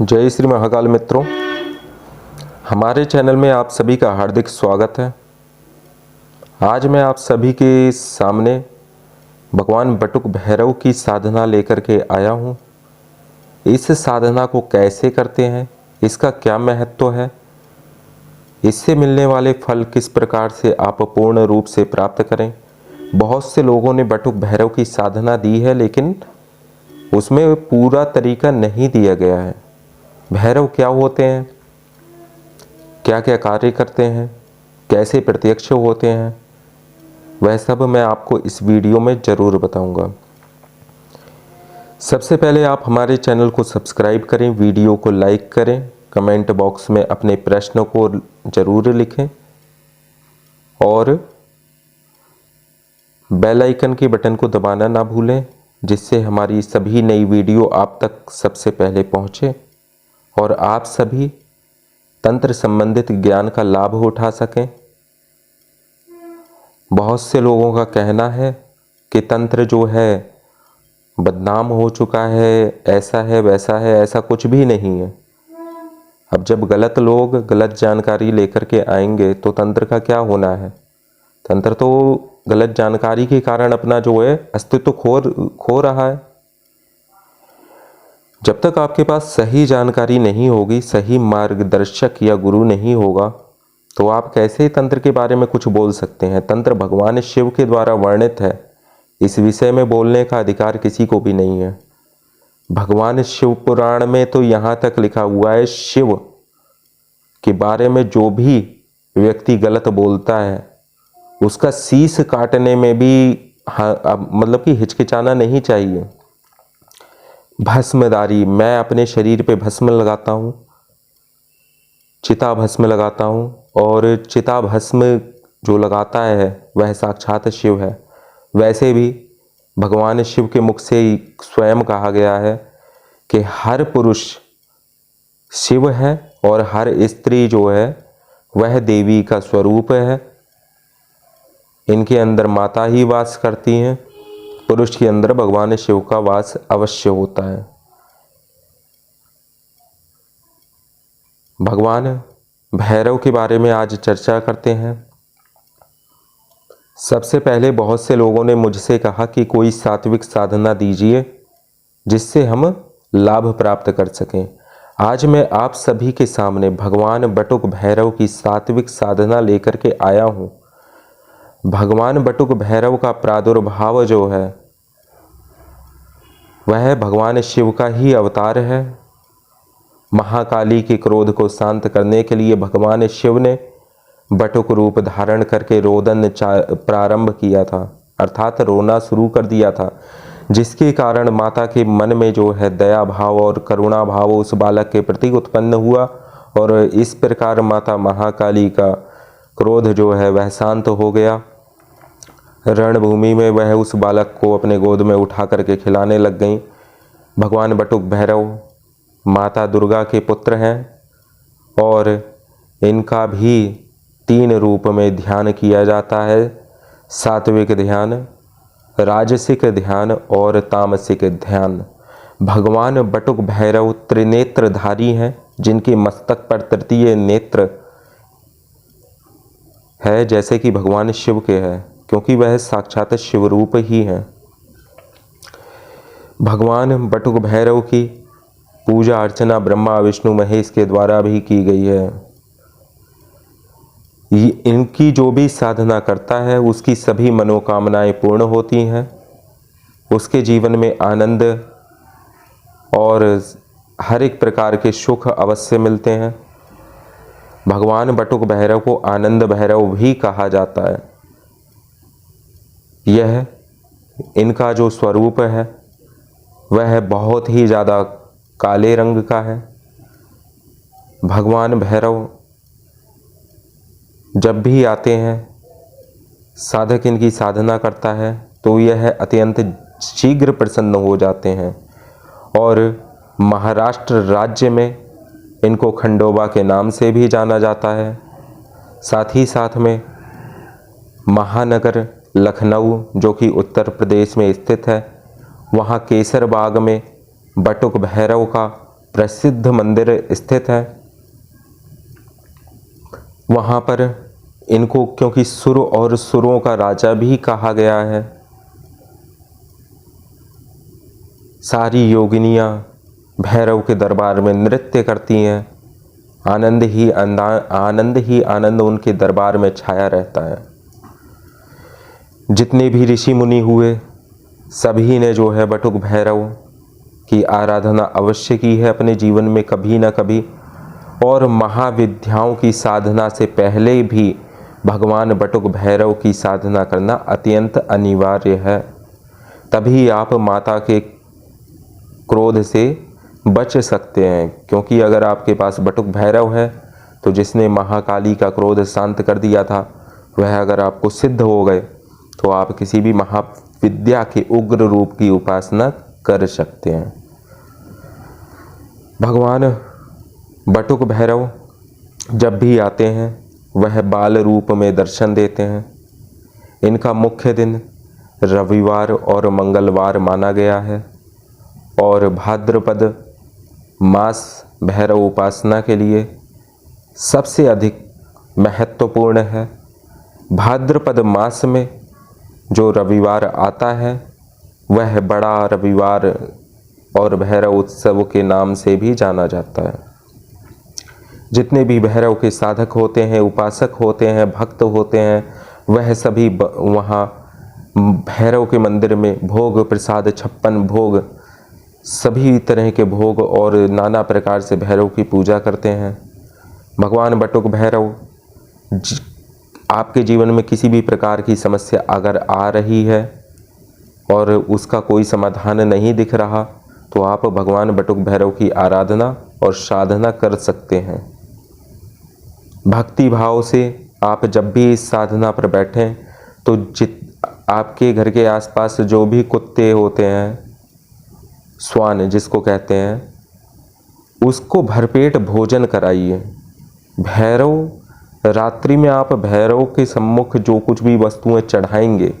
जय श्री महाकाल मित्रों, हमारे चैनल में आप सभी का हार्दिक स्वागत है। आज मैं आप सभी के सामने भगवान बटुक भैरव की साधना लेकर के आया हूँ। इस साधना को कैसे करते हैं, इसका क्या महत्व है, इससे मिलने वाले फल किस प्रकार से आप पूर्ण रूप से प्राप्त करें। बहुत से लोगों ने बटुक भैरव की साधना दी है, लेकिन उसमें पूरा तरीका नहीं दिया गया है। भैरव क्या होते हैं, क्या क्या कार्य करते हैं, कैसे प्रत्यक्ष होते हैं, वह सब मैं आपको इस वीडियो में ज़रूर बताऊंगा। सबसे पहले आप हमारे चैनल को सब्सक्राइब करें, वीडियो को लाइक करें, कमेंट बॉक्स में अपने प्रश्नों को ज़रूर लिखें और बेल आइकन के बटन को दबाना ना भूलें, जिससे हमारी सभी नई वीडियो आप तक सबसे पहले पहुंचे और आप सभी तंत्र संबंधित ज्ञान का लाभ उठा सकें। बहुत से लोगों का कहना है कि तंत्र जो है बदनाम हो चुका है, ऐसा है वैसा है। ऐसा कुछ भी नहीं है। अब जब गलत लोग गलत जानकारी लेकर के आएंगे तो तंत्र का क्या होना है। तंत्र तो गलत जानकारी के कारण अपना जो है अस्तित्व खो रहा है। जब तक आपके पास सही जानकारी नहीं होगी, सही मार्गदर्शक या गुरु नहीं होगा, तो आप कैसे तंत्र के बारे में कुछ बोल सकते हैं। तंत्र भगवान शिव के द्वारा वर्णित है, इस विषय में बोलने का अधिकार किसी को भी नहीं है। भगवान शिव पुराण में तो यहाँ तक लिखा हुआ है, शिव के बारे में जो भी व्यक्ति गलत बोलता है उसका शीश काटने में भी मतलब कि हिचकिचाना नहीं चाहिए। भस्मधारी, मैं अपने शरीर पे भस्म लगाता हूँ, चिता भस्म लगाता हूँ, और चिता भस्म जो लगाता है वह साक्षात शिव है। वैसे भी भगवान शिव के मुख से ही स्वयं कहा गया है कि हर पुरुष शिव है और हर स्त्री जो है वह देवी का स्वरूप है। इनके अंदर माता ही वास करती हैं, पुरुष के अंदर भगवान शिव का वास अवश्य होता है। भगवान भैरव के बारे में आज चर्चा करते हैं। सबसे पहले बहुत से लोगों ने मुझसे कहा कि कोई सात्विक साधना दीजिए जिससे हम लाभ प्राप्त कर सकें। आज मैं आप सभी के सामने भगवान बटुक भैरव की सात्विक साधना लेकर के आया हूँ। भगवान बटुक भैरव का प्रादुर्भाव जो है वह भगवान शिव का ही अवतार है। महाकाली के क्रोध को शांत करने के लिए भगवान शिव ने बटुक रूप धारण करके रोदन प्रारंभ किया था, अर्थात रोना शुरू कर दिया था, जिसके कारण माता के मन में जो है दया भाव और करुणा भाव उस बालक के प्रति उत्पन्न हुआ और इस प्रकार माता महाकाली का क्रोध जो है वह शांत हो गया। रणभूमि में वह उस बालक को अपने गोद में उठा करके खिलाने लग गईं। भगवान बटुक भैरव माता दुर्गा के पुत्र हैं और इनका भी 3 रूप में ध्यान किया जाता है, सात्विक ध्यान, राजसिक ध्यान और तामसिक ध्यान। भगवान बटुक भैरव त्रिनेत्रधारी हैं, जिनके मस्तक पर तृतीय नेत्र है जैसे कि भगवान शिव के है, क्योंकि वह साक्षात शिव रूप ही हैं। भगवान बटुक भैरव की पूजा अर्चना ब्रह्मा विष्णु महेश के द्वारा भी की गई है। इनकी जो भी साधना करता है उसकी सभी मनोकामनाएं पूर्ण होती हैं, उसके जीवन में आनंद और हर एक प्रकार के सुख अवश्य मिलते हैं। भगवान बटुक भैरव को आनंद भैरव भी कहा जाता है। यह इनका जो स्वरूप है वह बहुत ही ज़्यादा काले रंग का है। भगवान भैरव जब भी आते हैं, साधक इनकी साधना करता है तो यह अत्यंत शीघ्र प्रसन्न हो जाते हैं और महाराष्ट्र राज्य में इनको खंडोबा के नाम से भी जाना जाता है। साथ ही साथ में महानगर लखनऊ जो कि उत्तर प्रदेश में स्थित है, वहाँ केसर बाग में बटुक भैरव का प्रसिद्ध मंदिर स्थित है। वहाँ पर इनको क्योंकि सुर और सुरों का राजा भी कहा गया है, सारी योगिनियाँ भैरव के दरबार में नृत्य करती हैं। आनंद ही आनंद उनके दरबार में छाया रहता है। जितने भी ऋषि मुनि हुए सभी ने जो है बटुक भैरव की आराधना अवश्य की है अपने जीवन में कभी ना कभी, और महाविद्याओं की साधना से पहले भी भगवान बटुक भैरव की साधना करना अत्यंत अनिवार्य है। तभी आप माता के क्रोध से बच सकते हैं, क्योंकि अगर आपके पास बटुक भैरव है तो जिसने महाकाली का क्रोध शांत कर दिया था वह अगर आपको सिद्ध हो गए तो आप किसी भी महाविद्या के उग्र रूप की उपासना कर सकते हैं। भगवान बटुक भैरव जब भी आते हैं वह बाल रूप में दर्शन देते हैं। इनका मुख्य दिन रविवार और मंगलवार माना गया है और भाद्रपद मास भैरव उपासना के लिए सबसे अधिक महत्वपूर्ण है। भाद्रपद मास में जो रविवार आता है वह बड़ा रविवार और भैरव उत्सव के नाम से भी जाना जाता है। जितने भी भैरव के साधक होते हैं, उपासक होते हैं, भक्त होते हैं, वह सभी वहाँ भैरव के मंदिर में भोग प्रसाद 56 भोग सभी तरह के भोग और नाना प्रकार से भैरव की पूजा करते हैं। भगवान बटुक भैरव आपके जीवन में किसी भी प्रकार की समस्या अगर आ रही है और उसका कोई समाधान नहीं दिख रहा तो आप भगवान बटुक भैरव की आराधना और साधना कर सकते हैं। भक्ति भाव से आप जब भी इस साधना पर बैठें तो आपके घर के आसपास जो भी कुत्ते होते हैं, स्वान जिसको कहते हैं, उसको भरपेट भोजन कराइए। भैरव रात्रि में आप भैरव के सम्मुख जो कुछ भी वस्तुएं चढ़ाएंगे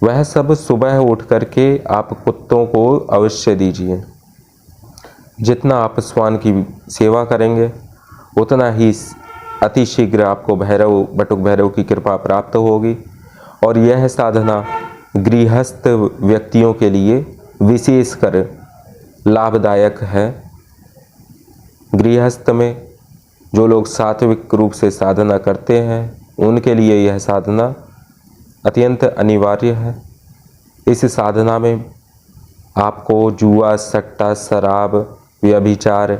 वह सब सुबह उठ करके आप कुत्तों को अवश्य दीजिए। जितना आप स्वान की सेवा करेंगे उतना ही अतिशीघ्र आपको बटुक भैरव की कृपा प्राप्त होगी। और यह साधना गृहस्थ व्यक्तियों के लिए विशेषकर लाभदायक है। गृहस्थ में जो लोग सात्विक रूप से साधना करते हैं उनके लिए यह साधना अत्यंत अनिवार्य है। इस साधना में आपको जुआ, सट्टा, शराब, व्यभिचार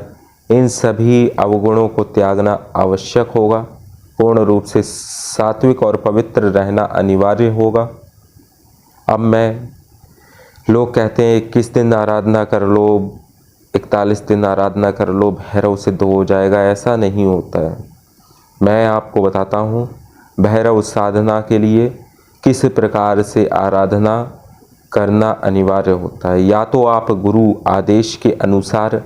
इन सभी अवगुणों को त्यागना आवश्यक होगा। पूर्ण रूप से सात्विक और पवित्र रहना अनिवार्य होगा। अब लोग कहते हैं 21 दिन आराधना कर लो, 41 दिन आराधना कर लो, भैरव सिद्ध हो जाएगा। ऐसा नहीं होता है। मैं आपको बताता हूँ भैरव साधना के लिए किस प्रकार से आराधना करना अनिवार्य होता है। या तो आप गुरु आदेश के अनुसार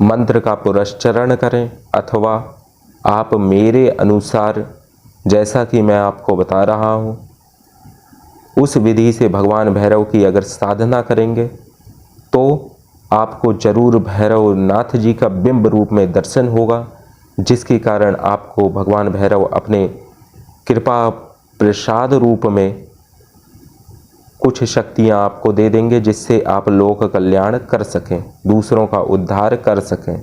मंत्र का पुरस्चरण करें, अथवा आप मेरे अनुसार जैसा कि मैं आपको बता रहा हूँ उस विधि से भगवान भैरव की अगर साधना करेंगे तो आपको जरूर भैरव नाथ जी का बिंब रूप में दर्शन होगा, जिसके कारण आपको भगवान भैरव अपने कृपा प्रसाद रूप में कुछ शक्तियां आपको दे देंगे, जिससे आप लोक कल्याण कर सकें, दूसरों का उद्धार कर सकें।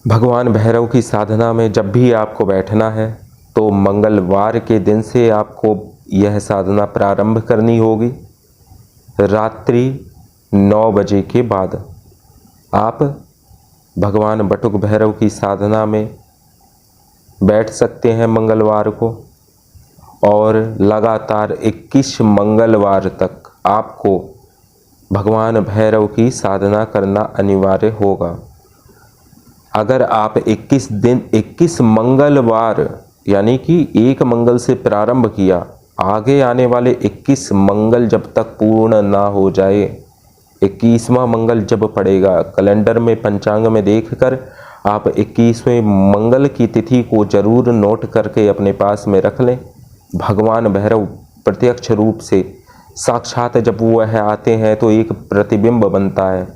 भगवान भैरव की साधना में जब भी आपको बैठना है तो मंगलवार के दिन से आपको यह साधना प्रारंभ करनी होगी। रात्रि 9 बजे के बाद आप भगवान बटुक भैरव की साधना में बैठ सकते हैं मंगलवार को, और लगातार 21 मंगलवार तक आपको भगवान भैरव की साधना करना अनिवार्य होगा। अगर आप 21 मंगलवार यानी कि एक मंगल से प्रारंभ किया, आगे आने वाले 21 मंगल जब तक पूर्ण ना हो जाए, 21वां मंगल जब पड़ेगा, कैलेंडर में पंचांग में देखकर आप 21वें मंगल की तिथि को जरूर नोट करके अपने पास में रख लें। भगवान भैरव प्रत्यक्ष रूप से साक्षात जब वह आते हैं तो एक प्रतिबिंब बनता है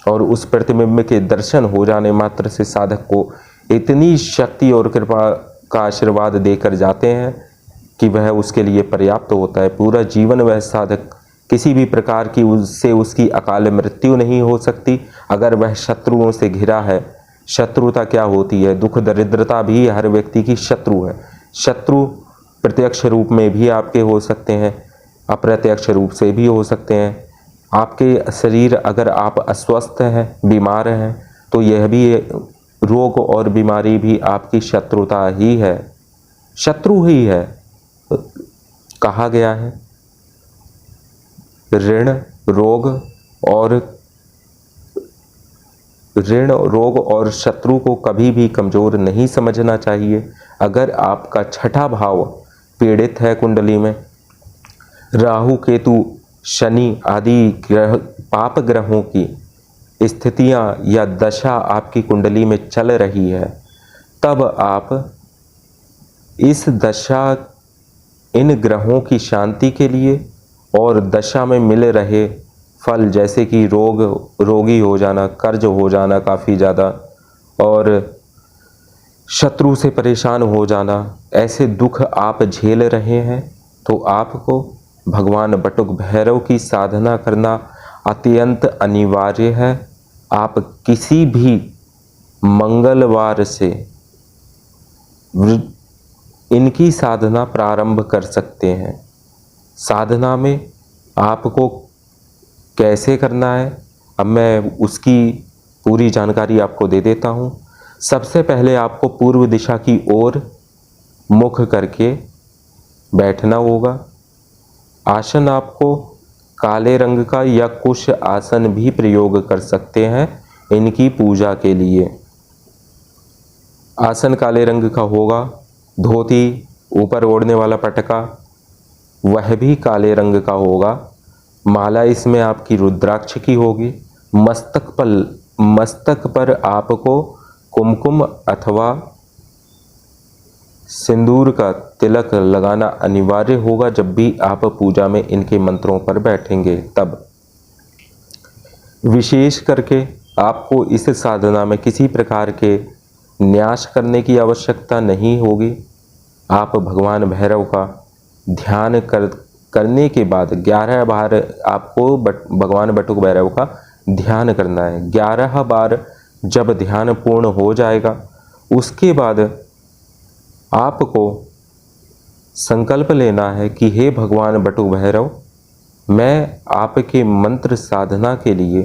और उस प्रतिबिंब के दर्शन हो जाने मात्र से साधक को इतनी शक्ति और कृपा का आशीर्वाद देकर जाते हैं कि वह उसके लिए पर्याप्त होता है। पूरा जीवन वह साधक किसी भी प्रकार की उससे उसकी अकाल मृत्यु नहीं हो सकती। अगर वह शत्रुओं से घिरा है, शत्रुता क्या होती है? दुख दरिद्रता भी हर व्यक्ति की शत्रु है। शत्रु प्रत्यक्ष रूप में भी आपके हो सकते हैं, अप्रत्यक्ष रूप से भी हो सकते हैं। आपके शरीर अगर आप अस्वस्थ हैं, बीमार हैं, तो यह भी रोग और बीमारी भी आपकी शत्रुता ही है, शत्रु ही है। कहा गया है ऋण रोग और शत्रु को कभी भी कमजोर नहीं समझना चाहिए। अगर आपका छठा भाव पीड़ित है कुंडली में, राहु केतु शनि आदि ग्रह पाप ग्रहों की स्थितियां या दशा आपकी कुंडली में चल रही है, तब आप इस दशा इन ग्रहों की शांति के लिए और दशा में मिल रहे फल जैसे कि रोगी हो जाना, कर्ज हो जाना काफ़ी ज़्यादा और शत्रु से परेशान हो जाना, ऐसे दुख आप झेल रहे हैं, तो आपको भगवान बटुक भैरव की साधना करना अत्यंत अनिवार्य है। आप किसी भी मंगलवार से इनकी साधना प्रारंभ कर सकते हैं। साधना में आपको कैसे करना है, अब मैं उसकी पूरी जानकारी आपको दे देता हूँ। सबसे पहले आपको पूर्व दिशा की ओर मुख करके बैठना होगा। आसन आपको काले रंग का या कुश आसन भी प्रयोग कर सकते हैं इनकी पूजा के लिए। आसन काले रंग का होगा, धोती, ऊपर ओढ़ने वाला पटका वह भी काले रंग का होगा, माला इसमें आपकी रुद्राक्ष की होगी। मस्तक पर आपको कुमकुम अथवा सिंदूर का तिलक लगाना अनिवार्य होगा जब भी आप पूजा में इनके मंत्रों पर बैठेंगे। तब विशेष करके आपको इस साधना में किसी प्रकार के न्यास करने की आवश्यकता नहीं होगी। आप भगवान भैरव का ध्यान करने के बाद 11 बार आपको भगवान बटुक भैरव का ध्यान करना है। 11 बार जब ध्यान पूर्ण हो जाएगा, उसके बाद आपको संकल्प लेना है कि हे भगवान बटुक भैरव, मैं आपके मंत्र साधना के लिए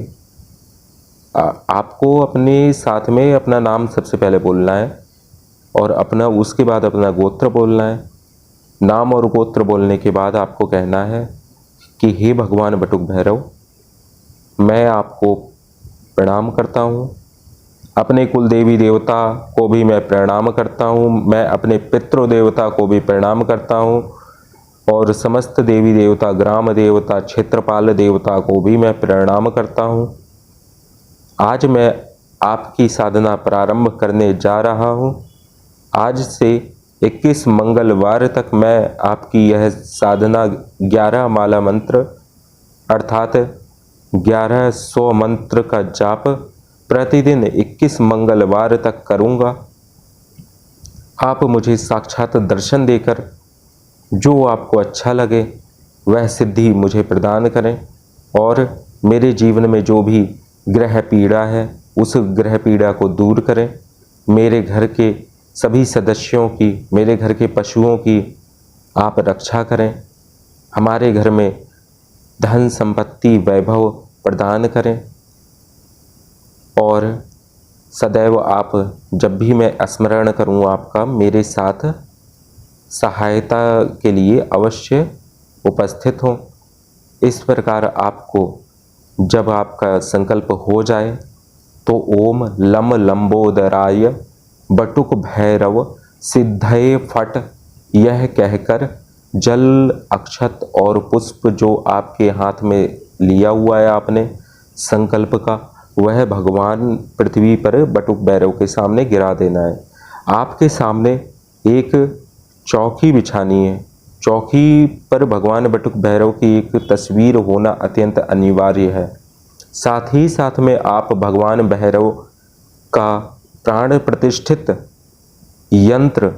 आपको अपने साथ में अपना नाम सबसे पहले बोलना है और उसके बाद अपना गोत्र बोलना है। नाम और गोत्र बोलने के बाद आपको कहना है कि हे भगवान बटुक भैरव, मैं आपको प्रणाम करता हूँ। अपने कुल देवी देवता को भी मैं प्रणाम करता हूँ, मैं अपने पितृ देवता को भी प्रणाम करता हूँ और समस्त देवी देवता, ग्राम देवता, क्षेत्रपाल देवता को भी मैं प्रणाम करता हूँ। आज मैं आपकी साधना प्रारंभ करने जा रहा हूँ। आज से 21 मंगलवार तक मैं आपकी यह साधना 11 माला मंत्र अर्थात 1100 मंत्र का जाप प्रतिदिन 21 मंगलवार तक करूँगा। आप मुझे साक्षात दर्शन देकर जो आपको अच्छा लगे वह सिद्धि मुझे प्रदान करें और मेरे जीवन में जो भी ग्रह पीड़ा है उस ग्रह पीड़ा को दूर करें। मेरे घर के सभी सदस्यों की, मेरे घर के पशुओं की आप रक्षा करें। हमारे घर में धन संपत्ति वैभव प्रदान करें और सदैव आप जब भी मैं स्मरण करूं आपका, मेरे साथ सहायता के लिए अवश्य उपस्थित हों। इस प्रकार आपको जब आपका संकल्प हो जाए तो ओम लम लंबोदराय बटुक भैरव सिद्धये फट यह कहकर जल, अक्षत और पुष्प जो आपके हाथ में लिया हुआ है आपने संकल्प का, वह भगवान पृथ्वी पर बटुक भैरव के सामने गिरा देना है। आपके सामने एक चौकी बिछानी है। चौकी पर भगवान बटुक भैरव की एक तस्वीर होना अत्यंत अनिवार्य है। साथ ही साथ में आप भगवान भैरव का प्राण प्रतिष्ठित यंत्र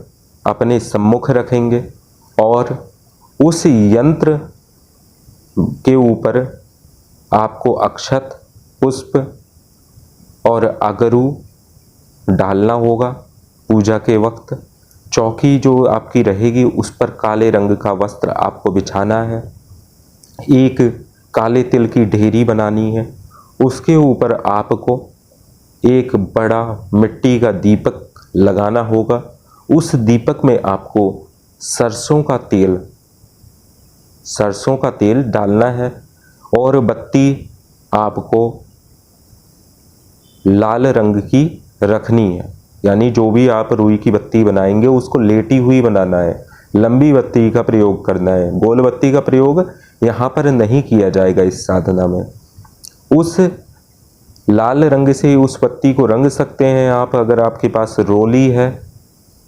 अपने सम्मुख रखेंगे और उस यंत्र के ऊपर आपको अक्षत, पुष्प और अगरू डालना होगा। पूजा के वक्त चौकी जो आपकी रहेगी उस पर काले रंग का वस्त्र आपको बिछाना है। एक काले तिल की ढेरी बनानी है, उसके ऊपर आपको एक बड़ा मिट्टी का दीपक लगाना होगा। उस दीपक में आपको सरसों का तेल डालना है और बत्ती आपको लाल रंग की रखनी है। यानी जो भी आप रुई की बत्ती बनाएंगे उसको लेटी हुई बनाना है, लंबी बत्ती का प्रयोग करना है। गोल बत्ती का प्रयोग यहाँ पर नहीं किया जाएगा इस साधना में। उस लाल रंग से उस बत्ती को रंग सकते हैं आप। अगर आपके पास रोली है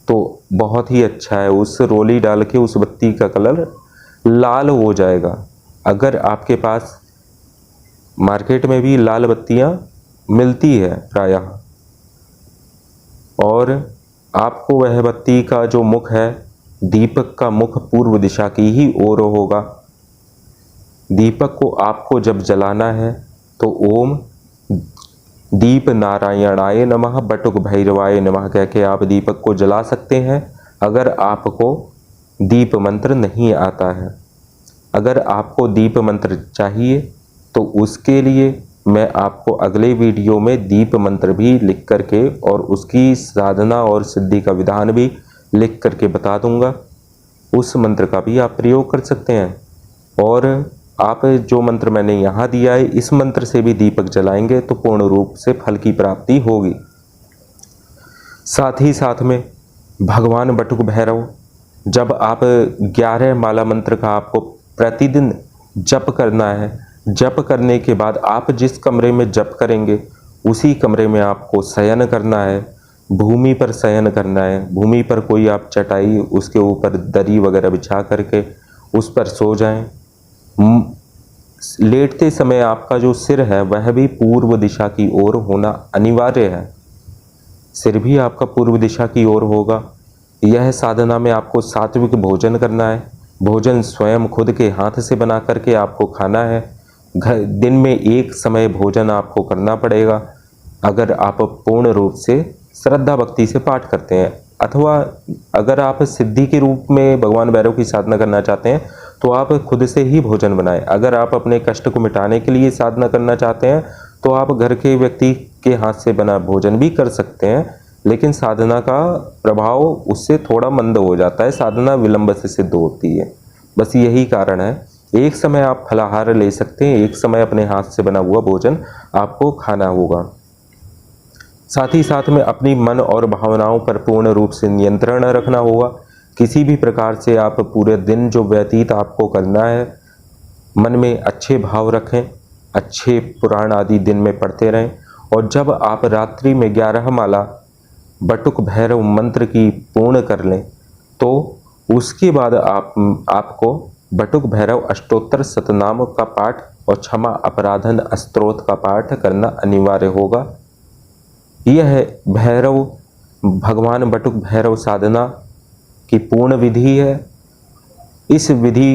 तो बहुत ही अच्छा है, उस रोली डाल के उस बत्ती का कलर लाल हो जाएगा। अगर आपके पास मार्केट में भी लाल बत्तियां मिलती है प्रायः, और आपको वह बत्ती का जो मुख है, दीपक का मुख पूर्व दिशा की ही ओर होगा। दीपक को आपको जब जलाना है तो ओम दीप नारायणाय नमः बटुक भैरवाय नमः कह के आप दीपक को जला सकते हैं। अगर आपको दीप मंत्र नहीं आता है, अगर आपको दीप मंत्र चाहिए तो उसके लिए मैं आपको अगले वीडियो में दीप मंत्र भी लिख करके और उसकी साधना और सिद्धि का विधान भी लिख करके बता दूंगा। उस मंत्र का भी आप प्रयोग कर सकते हैं। और आप जो मंत्र मैंने यहाँ दिया है, इस मंत्र से भी दीपक जलाएंगे तो पूर्ण रूप से फल की प्राप्ति होगी। साथ ही साथ में भगवान बटुक भैरव, जब आप 11 माला मंत्र का आपको प्रतिदिन जप करना है। जप करने के बाद आप जिस कमरे में जप करेंगे उसी कमरे में आपको शयन करना है, भूमि पर शयन करना है। भूमि पर कोई आप चटाई, उसके ऊपर दरी वगैरह बिछा करके उस पर सो जाएं। लेटते समय आपका जो सिर है वह भी पूर्व दिशा की ओर होना अनिवार्य है। सिर भी आपका पूर्व दिशा की ओर होगा। यह साधना में आपको सात्विक भोजन करना है। भोजन स्वयं खुद के हाथ से बना करके आपको खाना है। दिन में एक समय भोजन आपको करना पड़ेगा। अगर आप पूर्ण रूप से श्रद्धा भक्ति से पाठ करते हैं, अथवा अगर आप सिद्धि के रूप में भगवान भैरव की साधना करना चाहते हैं तो आप खुद से ही भोजन बनाएं। अगर आप अपने कष्ट को मिटाने के लिए साधना करना चाहते हैं तो आप घर के व्यक्ति के हाथ से बना भोजन भी कर सकते हैं, लेकिन साधना का प्रभाव उससे थोड़ा मंद हो जाता है, साधना विलंब से सिद्ध होती है। बस यही कारण है। एक समय आप फलाहार ले सकते हैं, एक समय अपने हाथ से बना हुआ भोजन आपको खाना होगा। साथ ही साथ में अपनी मन और भावनाओं पर पूर्ण रूप से नियंत्रण रखना होगा। किसी भी प्रकार से आप पूरे दिन जो व्यतीत आपको करना है, मन में अच्छे भाव रखें, अच्छे पुराण आदि दिन में पढ़ते रहें। और जब आप रात्रि में 11 माला बटुक भैरव मंत्र की पूर्ण कर लें तो उसके बाद आपको बटुक भैरव अष्टोत्तर शतनाम का पाठ और क्षमा अपराधन स्तोत्र का पाठ करना अनिवार्य होगा। यह भैरव भगवान बटुक भैरव साधना की पूर्ण विधि है। इस विधि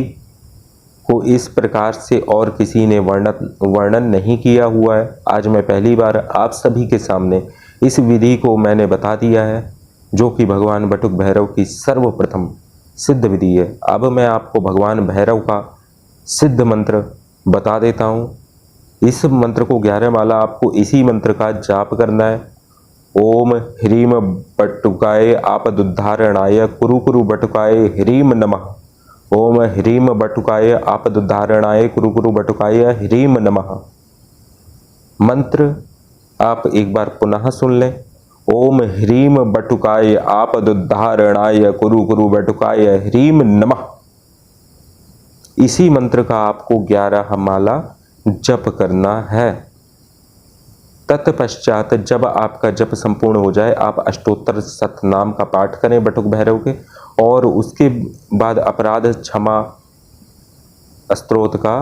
को इस प्रकार से और किसी ने वर्णन नहीं किया हुआ है। आज मैं पहली बार आप सभी के सामने इस विधि को मैंने बता दिया है, जो कि भगवान बटुक भैरव की सर्वप्रथम सिद्ध विधि है। अब मैं आपको भगवान भैरव का सिद्ध मंत्र बता देता हूँ। इस मंत्र को 11 माला आपको इसी मंत्र का जाप करना है। ओम ह्रीम बटुकाय आपदुद्धारणाय कुरु कुरु बटुकाय ह्रीम नमः। ओम ह्रीम बटुकाय आपदुद्धारणाय कुरु कुरु बटुकाय ह्रीम नमः। मंत्र आप एक बार पुनः सुन लें। ओम ह्रीम बटुकाय आपदुद्धारणाय कुरु कुरु बटुकाय ह्रीम नमः। इसी मंत्र का आपको 11 माला जप करना है। तत्पश्चात जब आपका जप संपूर्ण हो जाए, आप अष्टोत्तर शतनाम का पाठ करें बटुक भैरव के, और उसके बाद अपराध क्षमा स्तोत्र का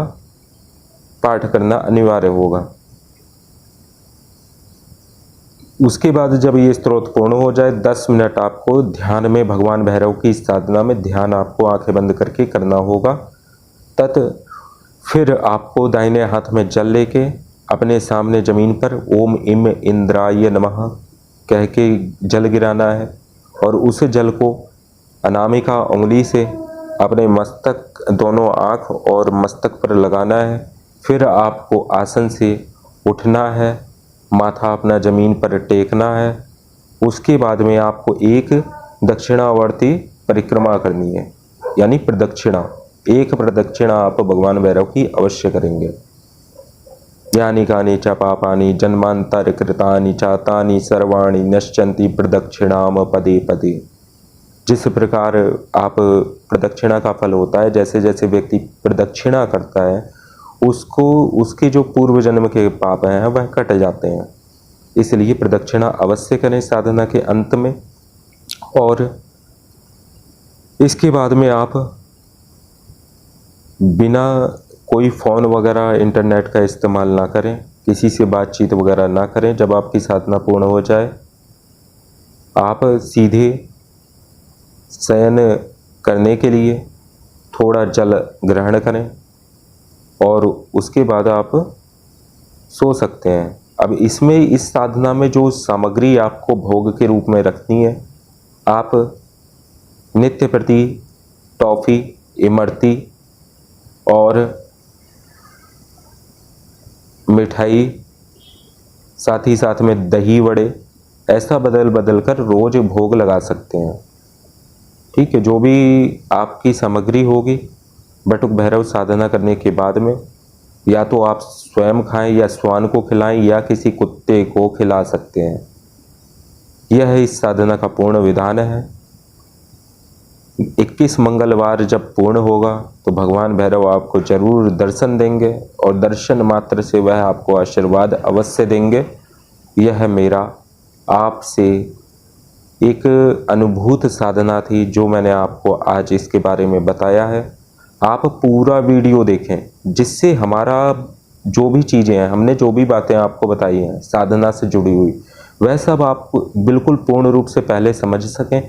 पाठ करना अनिवार्य होगा। उसके बाद जब ये स्तोत्र पूर्ण हो जाए 10 मिनट आपको ध्यान में भगवान भैरव की साधना में ध्यान आपको आंखें बंद करके करना होगा। फिर आपको दाहिने हाथ में जल लेके अपने सामने जमीन पर ओम इम इंद्राय नमः कह के जल गिराना है और उस जल को अनामिका उंगली से अपने मस्तक, दोनों आँख और मस्तक पर लगाना है। फिर आपको आसन से उठना है, माथा अपना जमीन पर टेकना है। उसके बाद में आपको एक दक्षिणावर्ती परिक्रमा करनी है, यानी प्रदक्षिणा। एक प्रदक्षिणा आप भगवान भैरव की अवश्य करेंगे। यानी कानि च पापानि जन्मांतर कृतानि चातानि सर्वाणि नश्यन्ति प्रदक्षिणाम पदे पदे। जिस प्रकार आप प्रदक्षिणा का फल होता है, जैसे जैसे व्यक्ति प्रदक्षिणा करता है उसको उसके जो पूर्व जन्म के पाप हैं वह कट जाते हैं। इसलिए प्रदक्षिणा अवश्य करें साधना के अंत में। और इसके बाद में आप बिना कोई फ़ोन वगैरह इंटरनेट का इस्तेमाल ना करें, किसी से बातचीत वगैरह ना करें। जब आपकी साधना पूर्ण हो जाए आप सीधे शयन करने के लिए थोड़ा जल ग्रहण करें और उसके बाद आप सो सकते हैं। अब इसमें इस साधना में जो सामग्री आपको भोग के रूप में रखनी है, आप नित्य प्रति टॉफ़ी, इमरती और मिठाई, साथ ही साथ में दही वड़े, ऐसा बदल बदल कर रोज भोग लगा सकते हैं। ठीक है, जो भी आपकी सामग्री होगी बटुक भैरव साधना करने के बाद में या तो आप स्वयं खाएं या श्वान को खिलाएं या किसी कुत्ते को खिला सकते हैं। यह इस साधना का पूर्ण विधान है। 21 मंगलवार जब पूर्ण होगा तो भगवान भैरव आपको जरूर दर्शन देंगे और दर्शन मात्र से वह आपको आशीर्वाद अवश्य देंगे। यह मेरा आपसे एक अनुभूत साधना थी जो मैंने आपको आज इसके बारे में बताया है। आप पूरा वीडियो देखें, जिससे हमारा जो भी चीज़ें हैं, हमने जो भी बातें आपको बताई हैं साधना से जुड़ी हुई, वह सब आप बिल्कुल पूर्ण रूप से पहले समझ सकें।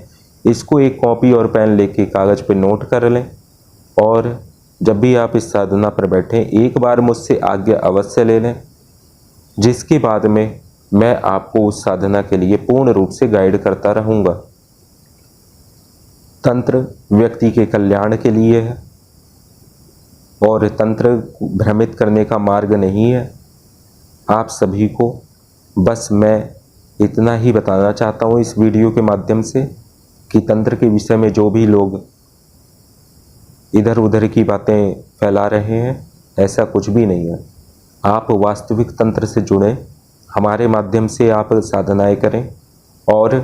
इसको एक कॉपी और पेन लेके कागज़ पे नोट कर लें और जब भी आप इस साधना पर बैठें एक बार मुझसे आज्ञा अवश्य ले लें, जिसके बाद में मैं आपको उस साधना के लिए पूर्ण रूप से गाइड करता रहूँगा। तंत्र व्यक्ति के कल्याण के लिए है और तंत्र भ्रमित करने का मार्ग नहीं है। आप सभी को बस मैं इतना ही बताना चाहता हूँ इस वीडियो के माध्यम से कि तंत्र के विषय में जो भी लोग इधर उधर की बातें फैला रहे हैं, ऐसा कुछ भी नहीं है। आप वास्तविक तंत्र से जुड़ें, हमारे माध्यम से आप साधनाएं करें और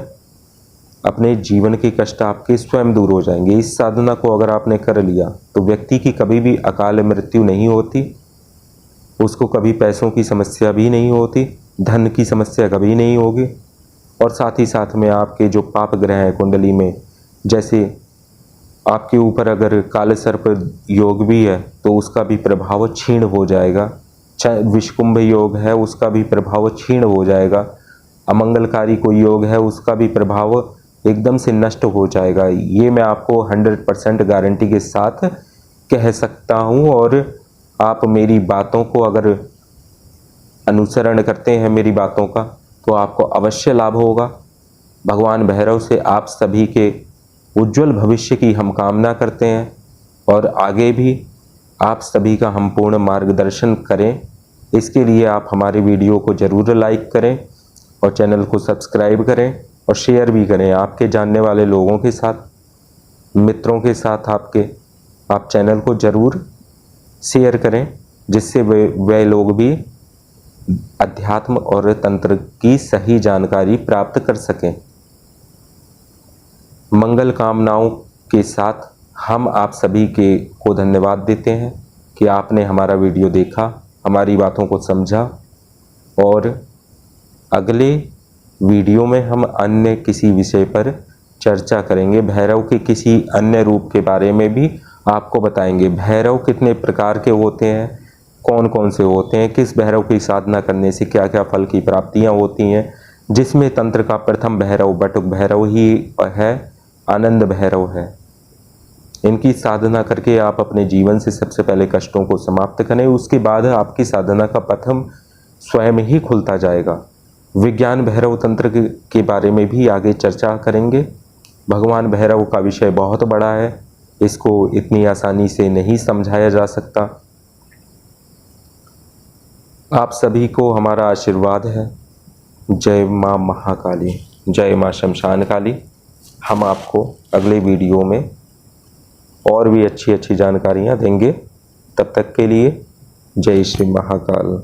अपने जीवन के कष्ट आपके स्वयं दूर हो जाएंगे। इस साधना को अगर आपने कर लिया तो व्यक्ति की कभी भी अकाल मृत्यु नहीं होती, उसको कभी पैसों की समस्या भी नहीं होती, धन की समस्या कभी नहीं होगी। और साथ ही साथ में आपके जो पाप ग्रह हैं कुंडली में, जैसे आपके ऊपर अगर काले सर्प योग भी है तो उसका भी प्रभाव क्षीण हो जाएगा। चाहे विषकुंभ योग है उसका भी प्रभाव क्षीण हो जाएगा। अमंगलकारी कोई योग है उसका भी प्रभाव एकदम से नष्ट हो जाएगा। ये मैं आपको 100% गारंटी के साथ कह सकता हूँ। और आप मेरी बातों को अगर अनुसरण करते हैं मेरी बातों का तो आपको अवश्य लाभ होगा। भगवान भैरव से आप सभी के उज्जवल भविष्य की हम कामना करते हैं और आगे भी आप सभी का हम पूर्ण मार्गदर्शन करें। इसके लिए आप हमारे वीडियो को ज़रूर लाइक करें और चैनल को सब्सक्राइब करें और शेयर भी करें आपके जानने वाले लोगों के साथ, मित्रों के साथ। आप चैनल को ज़रूर शेयर करें जिससे वे लोग भी अध्यात्म और तंत्र की सही जानकारी प्राप्त कर सकें। मंगल कामनाओं के साथ हम आप सभी को धन्यवाद देते हैं कि आपने हमारा वीडियो देखा, हमारी बातों को समझा। और अगले वीडियो में हम अन्य किसी विषय पर चर्चा करेंगे। भैरव के किसी अन्य रूप के बारे में भी आपको बताएंगे। भैरव कितने प्रकार के होते हैं, कौन कौन से होते हैं, किस भैरव की साधना करने से क्या क्या फल की प्राप्तियां होती हैं, जिसमें तंत्र का प्रथम भैरव बटुक भैरव ही है, आनंद भैरव है। इनकी साधना करके आप अपने जीवन से सबसे पहले कष्टों को समाप्त करें, उसके बाद आपकी साधना का पथम स्वयं ही खुलता जाएगा। विज्ञान भैरव तंत्र के बारे में भी आगे चर्चा करेंगे। भगवान भैरव का विषय बहुत बड़ा है, इसको इतनी आसानी से नहीं समझाया जा सकता। आप सभी को हमारा आशीर्वाद है। जय माँ महाकाली, जय माँ शमशान काली। हम आपको अगले वीडियो में और भी अच्छी अच्छी जानकारियाँ देंगे। तब तक के लिए जय श्री महाकाल।